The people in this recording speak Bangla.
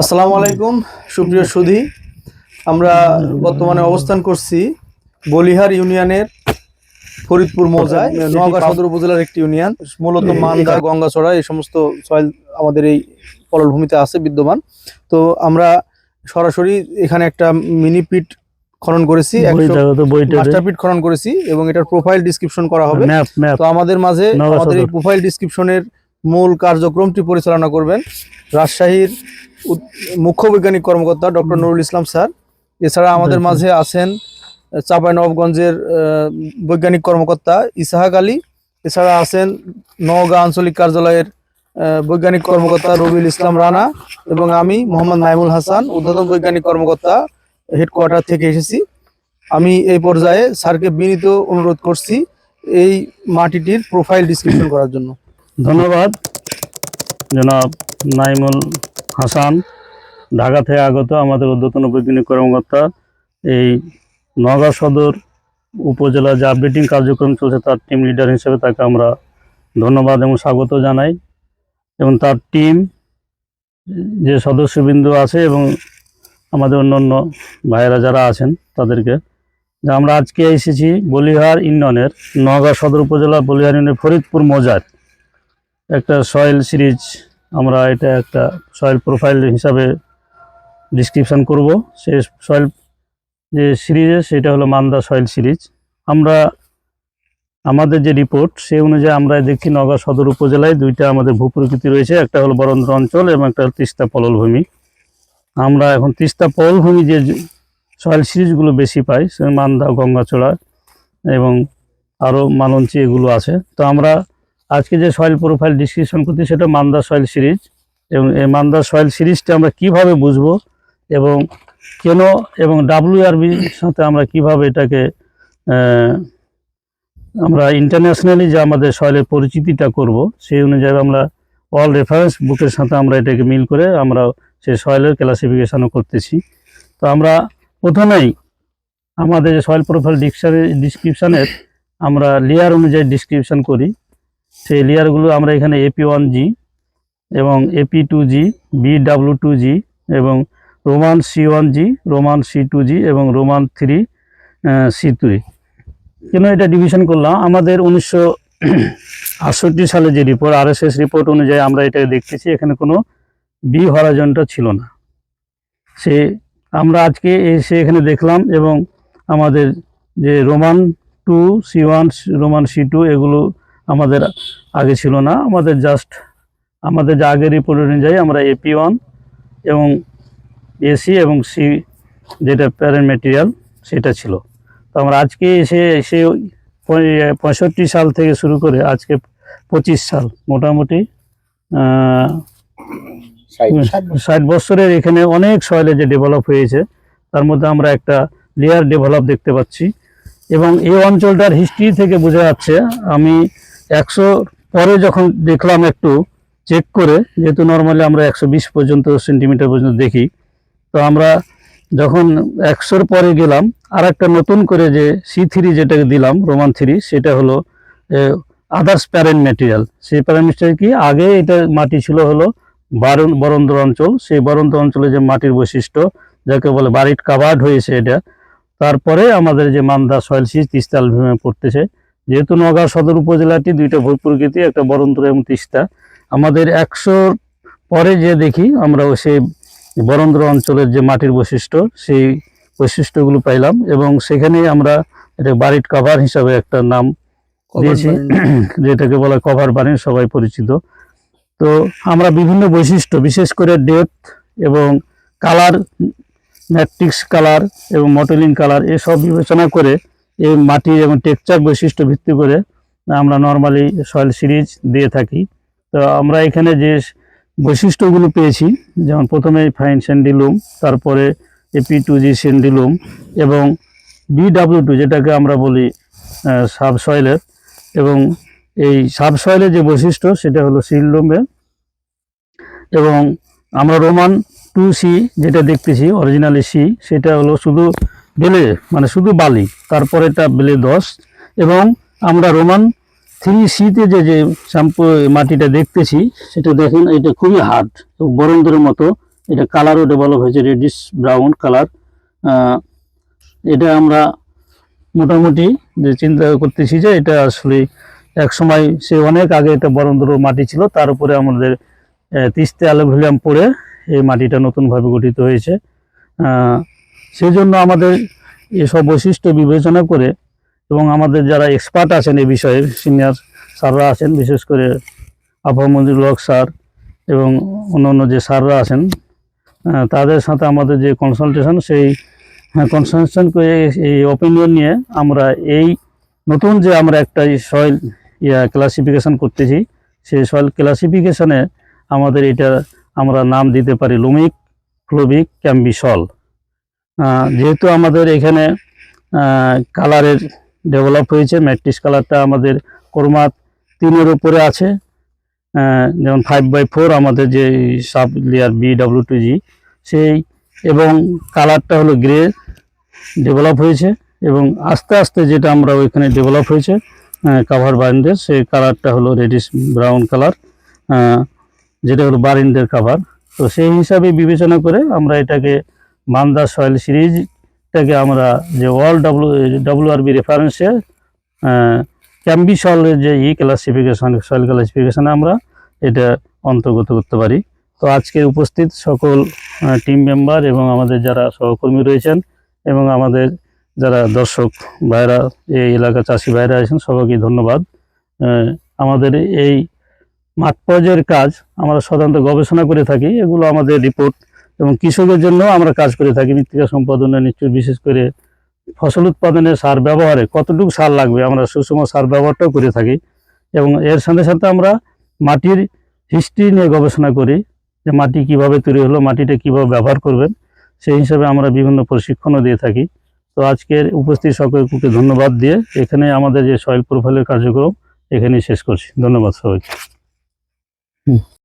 আসসালামু আলাইকুম সুপ্রিয় সুধী, আমরা বর্তমানে অবস্থান করছি বলিহার ইউনিয়নের ফরিদপুর মৌজায়। নওগাঁ সদর উপজেলার একটি ইউনিয়ন, মূলত মান্দা গঙ্গাচড়া এই সমস্ত সয়েল আমাদের এই পললভূমিতে আছে বিদ্যমান। তো আমরা সরাসরি এখানে একটা মিনি পিট খনন করেছি, মাস্টার পিট খনন করেছি এবং এটার প্রোফাইল ডিসক্রিপশন করা হবে। তো আমাদের মাঝে আমাদের এই প্রোফাইল ডিসক্রিপশনের মূল কার্যক্রমটি পরিচালনা করবেন রাজশাহীর মুখ্য বৈজ্ঞানিক কর্মকর্তা ডক্টর নুরুল ইসলাম স্যার। এছাড়া আমাদের মাঝে আছেন চাঁপাইনবাবগঞ্জের বৈজ্ঞানিক কর্মকর্তা ইসাহাক আলী। এছাড়া আছেন নওগাঁ আঞ্চলিক কার্যালয়ের বৈজ্ঞানিক কর্মকর্তা রবিউল ইসলাম রানা এবং আমি মোহাম্মদ নাইমুল হাসান, ঊর্ধ্বতন বৈজ্ঞানিক কর্মকর্তা হেডকোয়ার্টার থেকে এসেছি। আমি এই পর্যায়ে স্যারকে বিনীত অনুরোধ করছি এই মাটিটির প্রোফাইল ডিসক্রিপশন করার জন্য। ধন্যবাদ জনাব নাইমুল হাসান, ঢাকা থেকে আগত আমাদের ঊর্ধ্বতন বৈজ্ঞানিক কর্মকর্তা। এই নওগাঁ সদর উপজেলা যে আপডেটিং কার্যক্রম চলছে তার টিম লিডার হিসেবে তাকে আমরা ধন্যবাদ এবং স্বাগত জানাই, এবং তার টিম যে সদস্যবৃন্দ আছে এবং আমাদের অন্যান্য ভাইয়েরা যারা আছেন তাদেরকে। যে আমরা আজকে এসেছি বলিহার ইউনিয়নের নওগাঁ সদর উপজেলা বলিহার ইউনিয়নের ফরিদপুর মৌজার একটা সয়েল সিরিজ, আমরা এটা একটা সয়েল প্রোফাইল হিসাবে ডিসক্রিপশান করব। সে সয়েল যে সিরিজে সেটা হলো মান্দা সয়েল সিরিজ। আমরা আমাদের যে রিপোর্ট সেই অনুযায়ী আমরা দেখছি নওগাঁ সদর উপজেলায় দুইটা আমাদের ভূপ্রকৃতি রয়েছে, একটা হলো বরেন্দ্র অঞ্চল এবং একটা হলো তিস্তা পললভূমি। আমরা এখন তিস্তা পললভূমি যে সয়েল সিরিজগুলো বেশি পাই, সে মান্দা, গঙ্গাচড়া এবং আরও মালঞ্চি এগুলো আছে। তো আমরা আজকে যে সয়েল প্রোফাইল ডিসক্রিপশন করছি সেটা মান্দা সয়েল সিরিজ, এবং এই মান্দা সয়েল সিরিজটা আমরা কিভাবে বুঝবো এবং কেন এবং ডাব্লিউআরবির সাথে আমরা কিভাবে এটাকে আমরা ইন্টারন্যাশনালি যে আমাদের সয়েলের পরিচিতিটা করব, সেই অনুযায়ী আমরা অল রেফারেন্স বুকের সাথে আমরা এটাকে মিল করে আমরা সেই সয়েলের ক্লাসিফিকেশনও করতেছি। তো আমরা প্রথমেই আমাদের যে সয়েল প্রোফাইল ডিসক্রিপশানের আমরা লেয়ার অনুযায়ী ডিসক্রিপশান করি। সেই লেয়ারগুলো আমরা এখানে AP1G এবং AP2G, BW2G এবং রোমান C1G, রোমান C2G এবং রোমান 3C3। কেন এটা ডিভিশন করলাম? আমাদের 1968 সালে যে রিপোর্ট, RSS রিপোর্ট অনুযায়ী আমরা এটা দেখতেছি এখানে কোনো বি হরাইজন্টাল ছিল না। সে আমরা আজকে এসে এখানে দেখলাম, এবং আমাদের যে রোমান 2C1, রোমান C2 এগুলো আমাদের আগে ছিল না। আমাদের জাস্ট আমাদের যে আগের রিপোর্ট অনুযায়ী আমরা AP1 এবং AC এবং C যেটা প্যারেন্ট ম্যাটেরিয়াল সেটা ছিল। তো আমরা আজকে এসে 65 সাল থেকে শুরু করে আজকে 25 সাল, মোটামুটি 60 বছরের এখানে অনেক সয়েলে যে ডেভেলপ হয়েছে তার মধ্যে আমরা একটা লেয়ার ডেভেলপ দেখতে পাচ্ছি। এবং এই অঞ্চলটার হিস্ট্রি থেকে বোঝা যাচ্ছে, আমি 100 পরে যখন দেখলাম একটু চেক করে, যেহেতু নর্মালি আমরা 120 পর্যন্ত সেন্টিমিটার পর্যন্ত দেখি, তো আমরা যখন 100-র পরে গেলাম আর একটা নতুন করে যে C3 যেটাকে দিলাম রোমান 3, সেটা হলো আদার্স প্যারেন্ট ম্যাটেরিয়াল। সেই প্যারেন্ট ম্যাটেরিয়াল কি, আগে এটা মাটি ছিল হলো বরেন্দ্র অঞ্চল। সেই বরেন্দ্র অঞ্চলে যে মাটির বৈশিষ্ট্য যাকে বলে বারিট কাভার্ড হয়েছে এটা, তারপরে আমাদের যে মান্দা সয়েল সিরিজ তিস্তা ভূমি পড়তেছে। যেহেতু নওগাঁ সদর উপজেলাটি দুইটা ভূপ্রকৃতি, একটা বরেন্দ্র এবং তিস্তা, আমাদের 100 পরে যে দেখি আমরা সেই বরেন্দ্র অঞ্চলের যে মাটির বৈশিষ্ট্য সেই বৈশিষ্ট্যগুলো পাইলাম, এবং সেখানে আমরা এটা বারিট কাভার হিসাবে একটা নাম দিয়েছি, যেটাকে বলা কভার বারিন, সবাই পরিচিত। তো আমরা বিভিন্ন বৈশিষ্ট্য, বিশেষ করে ডেপথ এবং কালার, ম্যাট্রিক্স কালার এবং মডেলিং কালার, এসব বিবেচনা করে এই মাটি এবং টেক্সচার বৈশিষ্ট্য ভিত্তি করে আমরা নর্মালি সয়েল সিরিজ দিয়ে থাকি। তো আমরা এখানে যে বৈশিষ্ট্যগুলো পেয়েছি, যেমন প্রথমে ফাইন স্যান্ডিলুম, তারপরে AP2G স্যান্ডিলুম এবং BW2 যেটাকে আমরা বলি সাবসয়েলের, এবং এই সাবসয়েলের যে বৈশিষ্ট্য সেটা হলো সিলডোমে। এবং আমরা রোমান 2C যেটা দেখতেছি অরিজিনালি C, সেটা হলো শুধু বেলে, মানে শুধু বালি, তারপরে এটা বেলে 10। এবং আমরা রোমান 3C-তে যে মাটিটা দেখতেছি সেটা দেখেন, এটা খুবই হার্ড এবং বরেন্দ্রের মতো এটা কালারও ডেভেলপ হয়েছে, রেডিশ ব্রাউন কালার। এটা আমরা মোটামুটি যে চিন্তা করতেছি যে এটা আসলে এক সময় সে অনেক আগে এটা বরন্দর মাটি ছিল, তার উপরে আমাদের তিস্তা অ্যালুভিয়াম পড়ে এই মাটিটা নতুনভাবে গঠিত হয়েছে। সেই জন্য আমাদের এসব বৈশিষ্ট্য বিবেচনা করে এবং আমাদের যারা এক্সপার্ট আছেন এই বিষয়ে, সিনিয়র স্যাররা আছেন, বিশেষ করে আবহাওয়া মঞ্জুর হক স্যার এবং অন্যান্য যে স্যাররা আছেন, তাদের সাথে আমাদের যে কনসালটেশন, সেই কনসালটেশন করে এই অপিনিয়ন নিয়ে আমরা এই নতুন যে আমরা একটা সয়েল ক্লাসিফিকেশন করতেছি, সেই সয়েল ক্লাসিফিকেশনে আমাদের এটা আমরা নাম দিতে পারি লুমিক ফ্লোবিক ক্যাম্বিসল। যেহেতু আমাদের এখানে কালারের ডেভেলপ হয়েছে, ম্যাট্রিক্স কালারটা আমাদের ক্রোমাত 3-এর উপরে আছে, যেমন 5/4 আমাদের যে সাব লেয়ার BW2G সেই, এবং কালারটা হলো গ্রে ডেভেলপ হয়েছে, এবং আস্তে আস্তে যেটা আমরা ওইখানে ডেভেলপ হয়েছে কাভার বারিন্ডের, সেই কালারটা হলো রেডিশ ব্রাউন কালার, যেটা হলো বারিন্ডের কাভার। তো সেই হিসাবে বিবেচনা করে আমরা এটাকে মান্দা সয়েল সিরিজটাকে আমরা যে ওয়ার্ল্ড WRB রেফারেন্সে ক্যাম্বিসলের যে ক্লাসিফিকেশন, সয়েল ক্লাসিফিকেশনে আমরা এটা অন্তর্গত করতে পারি। তো আজকে উপস্থিত সকল টিম মেম্বার এবং আমাদের যারা সহকর্মী রয়েছেন এবং আমাদের যারা দর্শক ভাইরা, এই এলাকা চাষি ভাইরা আছেন, সবাইকে ধন্যবাদ। আমাদের এই মাঠ পর্যায়ের কাজ আমরা সাধারণত গবেষণা করে থাকি, এগুলো আমাদের রিপোর্ট, এবং কৃষকের জন্য আমরা কাজ করে থাকি মৃত্তিকা সম্পাদনে, নিশ্চয় বিশেষ করে ফসল উৎপাদনে সার ব্যবহারে কতটুকু সার লাগবে আমরা সুষম সার ব্যবহারটাও করে থাকি, এবং এর সাথে সাথে আমরা মাটির হিস্ট্রি নিয়ে গবেষণা করি, যে মাটি কিভাবে তৈরি হলো, মাটিটা কিভাবে ব্যবহার করবেন, সেই হিসাবে আমরা বিভিন্ন প্রশিক্ষণও দিয়ে থাকি। তো আজকের উপস্থিত সকলকে ধন্যবাদ দিয়ে এখানে আমাদের যে সয়েল প্রোফাইলের কার্যক্রম এখানেই শেষ করছি। ধন্যবাদ সবাইকে।